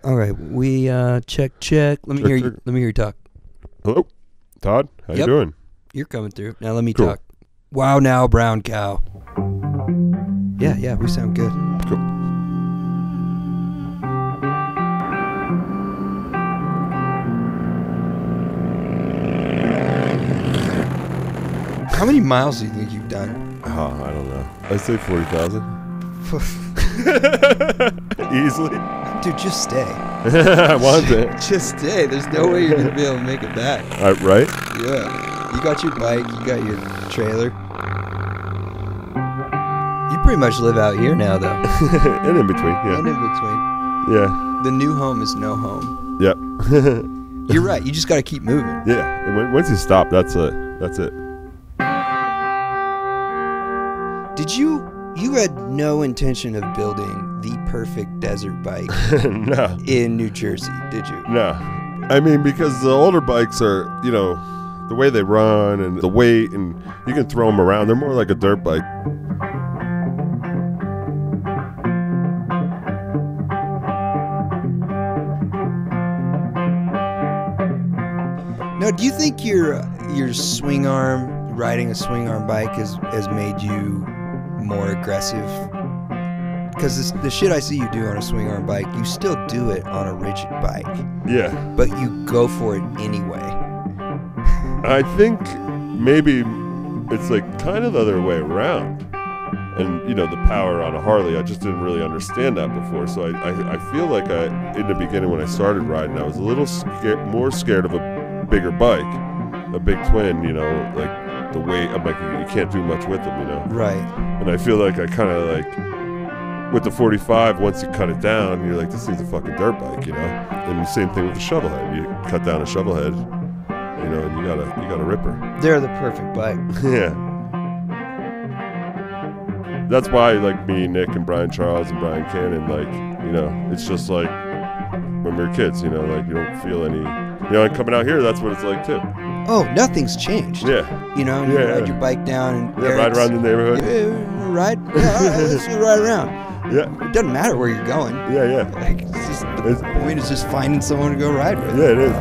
All right, we check. Let me hear you. Let me hear you talk. Hello, Todd. How you doing? You're coming through. Now let me Cool. talk. Wow, now brown cow. Yeah, we sound good. Cool. How many miles do you think you've done? Oh, I don't know. I'd say 40,000. Easily. Dude, just stay. I want it. Just stay. There's no way you're gonna be able to make it back. Right? Yeah. You got your bike. You got your trailer. You pretty much live out here now, though. And in between, yeah. And in between. Yeah. The new home is no home. Yep. You're right. You just got to keep moving. Yeah. And once you stop, that's it. That's it. Did you had no intention of building the perfect desert bike No. in New Jersey, did you? No. I mean, because the older bikes are, the way they run and the weight, and you can throw them around. They're more like a dirt bike. Now, do you think your swing arm, riding a swing arm bike has made you more aggressive? Because the shit I see you do on a swing arm bike, you still do it on a rigid bike. Yeah. But you go for it anyway. I think maybe it's like kind of the other way around. And, the power on a Harley, I just didn't really understand that before. So I feel like in the beginning when I started riding, I was a little more scared of a bigger bike, a big twin, like the weight. I'm like, you can't do much with them, Right. And I feel like I kind of like, with the 45, once you cut it down, you're like, this thing's a fucking dirt bike, And the same thing with the shovel head. You cut down a shovel head, and you got a ripper. They're the perfect bike. Yeah. That's why, like, me, Nick, and Brian Charles and Brian Cannon, like, it's just like when we were kids, like you don't feel any, and coming out here, that's what it's like too. Oh, nothing's changed. Yeah. And you ride your bike down and ride around the neighborhood. Ride? Yeah, all right, let's ride around. Yeah. It doesn't matter where you're going. Yeah. Like, the point is just finding someone to go ride with. Yeah, it is.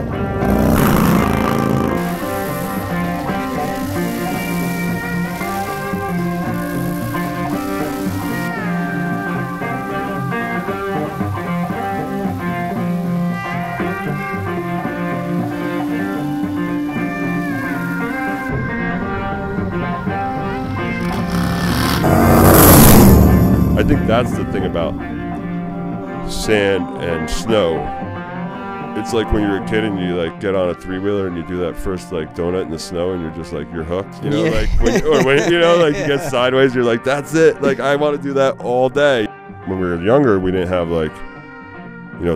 I think that's the thing about sand and snow. It's like when you're a kid and you like get on a three-wheeler and you do that first like donut in the snow and you're just like you're hooked, Yeah. like when like you get sideways, you're like that's it. Like I want to do that all day. When we were younger, we didn't have like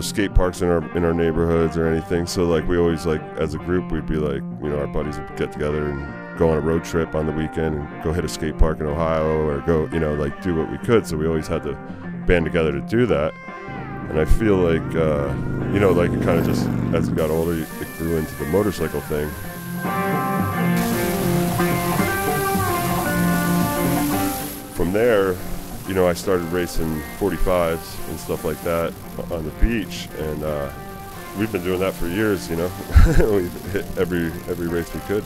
skate parks in our neighborhoods or anything. So like we always like as a group we'd be like our buddies would get together and go on a road trip on the weekend and go hit a skate park in Ohio or go like do what we could. So we always had to band together to do that. And I feel like like it kind of just as we got older it grew into the motorcycle thing. From there, I started racing 45s and stuff like that on the beach, and we've been doing that for years. We've hit every race we could.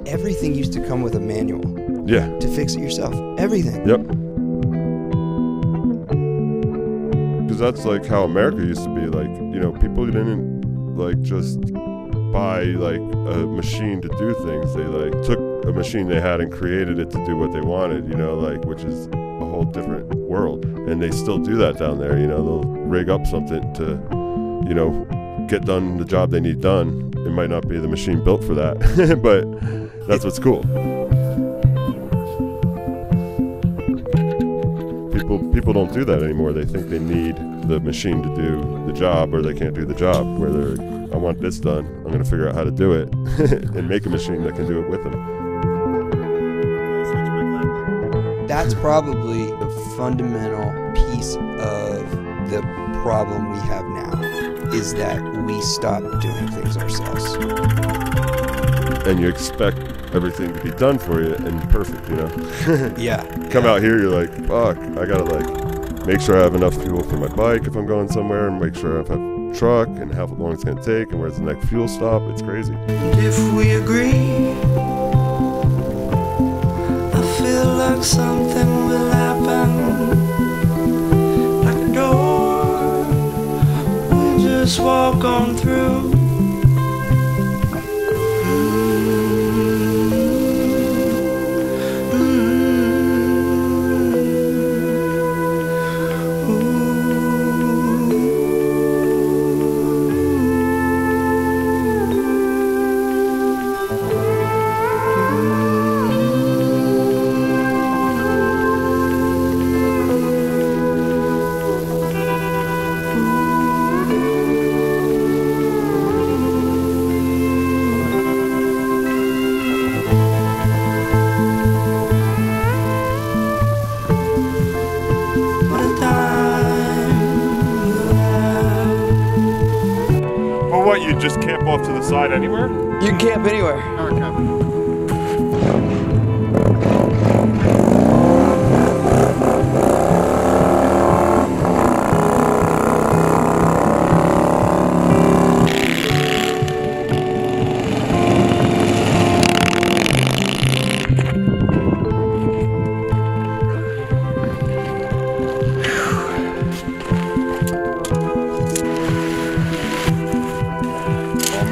Everything used to come with a manual. Yeah. To fix it yourself. Everything. Yep. Because that's like how America used to be. Like, people didn't like just buy like a machine to do things. They like took a machine they had and created it to do what they wanted, which is a whole different world. And they still do that down there. They'll rig up something to, get done the job they need done. It might not be the machine built for that, but that's what's cool. People don't do that anymore. They think they need the machine to do the job, or they can't do the job. Where I want this done. I'm going to figure out how to do it and make a machine that can do it with them. That's probably the fundamental piece of the problem we have now is that we stopped doing things ourselves. And you expect everything to be done for you and perfect, you know? Yeah. Come out here, you're like, fuck, I gotta like make sure I have enough fuel for my bike if I'm going somewhere, and make sure I have a truck and how long it's gonna take and where's the next fuel stop. It's crazy. If we agree, I feel like something will happen. Like a door, we just walk on through. What, you just camp off to the side anywhere? You can camp anywhere.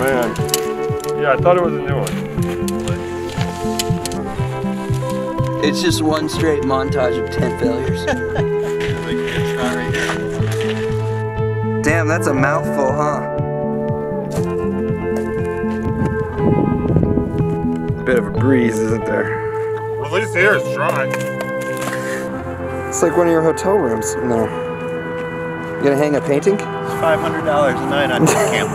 Man. Yeah, I thought it was a new one. It's just one straight montage of tent failures. Damn, that's a mouthful, huh? Bit of a breeze, isn't there? Well, at least here it's dry. It's like one of your hotel rooms. No. You gonna hang a painting? It's $500 a night on camp.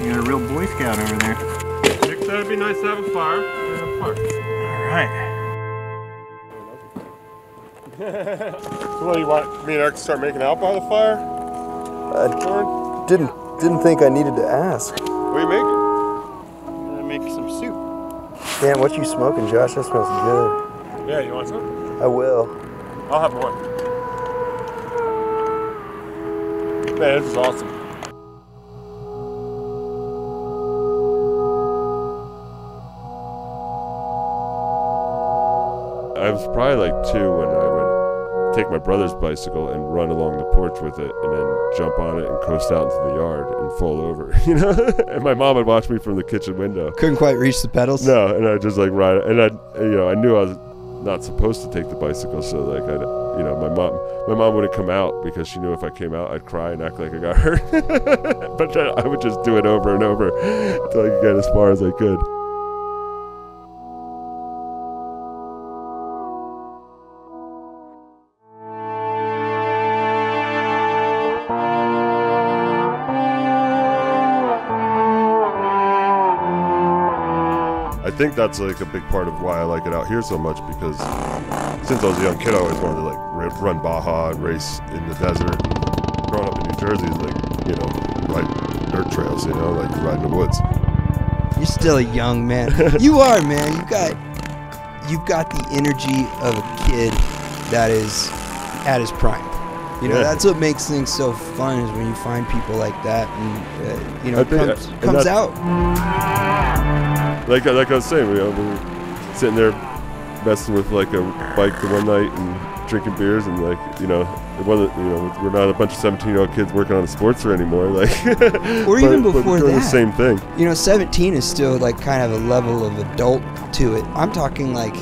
You got a real Boy Scout over there. Nick said it'd be nice to have a fire in a park. Alright. So what, you want me and Eric to start making out by the fire? Didn't think I needed to ask. What are you making? I'm gonna make some soup. Damn, what you smoking, Josh? That smells good. Yeah, you want some? I will. I'll have one. Man, this is awesome. I was probably like 2 when I would take my brother's bicycle and run along the porch with it and then jump on it and coast out into the yard and fall over, you know? And my mom would watch me from the kitchen window. Couldn't quite reach the pedals? No, and I'd just like ride it. And I knew I was not supposed to take the bicycle, so like my mom wouldn't come out because she knew if I came out I'd cry and act like I got hurt. But then I would just do it over and over until I could get as far as I could. I think that's like a big part of why I like it out here so much, because since I was a young kid I always wanted to like run Baja and race in the desert. Growing up in New Jersey is like, you know, ride dirt trails, you know, like ride in the woods. You're still a young man. You are, man. You've got the energy of a kid that is at his prime. You know, that's what makes things so fun, is when you find people like that, and you know, it comes out. Like I was saying, we were sitting there messing with like a bike the one night and drinking beers, and like, you know, it wasn't, you know, we're not a bunch of 17-year-old kids working on a sportser anymore, like, or even before we're doing that, the same thing. You know, 17 is still like kind of a level of adult to it. I'm talking like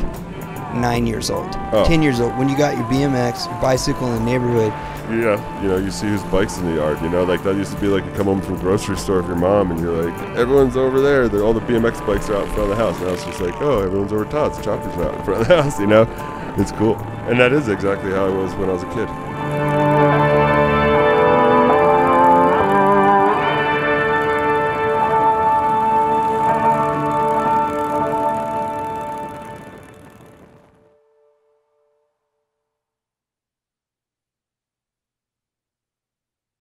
9 years old, 10 years old, when you got your BMX, your bicycle in the neighborhood. Yeah, you know, you see whose bike's in the yard, you know, like that used to be like you come home from the grocery store with your mom and you're like, everyone's over there, all the BMX bikes are out in front of the house. Now it's just like, oh, everyone's over Todd's, Chopper's out in front of the house, you know, it's cool. And that is exactly how I was when I was a kid.